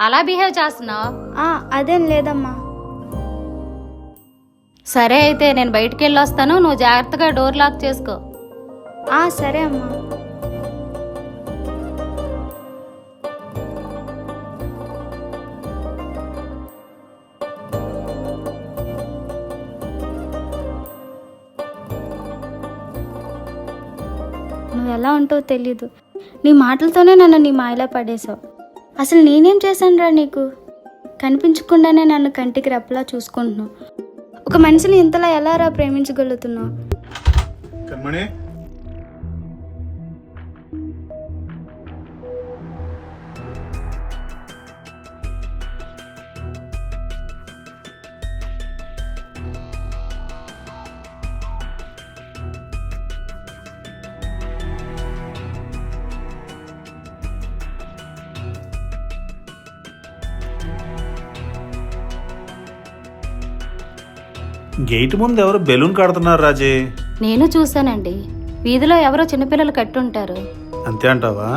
అలా బిహేవ్ చేస్తున్నావు? అదేం లేదమ్మా. సరే అయితే నేను బయటికి వెళ్ళొస్తాను, నువ్వు జాగ్రత్తగా డోర్ లాక్ చేసుకో. సరే అమ్మా. నువ్వు ఎలా ఉంటావో తెలీదు. నీ మాటలతోనే నన్ను నీ మాయలో పడేశావు. అసలు నేనేం చేశానురా నీకు? కనిపించకుండానే నన్ను కంటికి రెప్పలా చూసుకుంటున్నావు. ఒక మనిషిని ఇంతలా ఎలా రా ప్రేమించగలుగుతున్నావు? కన్మణి, గేట్ ముందు ఎవరు బెలూన్ కడుతున్నారు రాజే? నేను చూశానండి, వీధిలో ఎవరో చిన్నపిల్లలు కట్టుంటారు. అంతే అంటావా?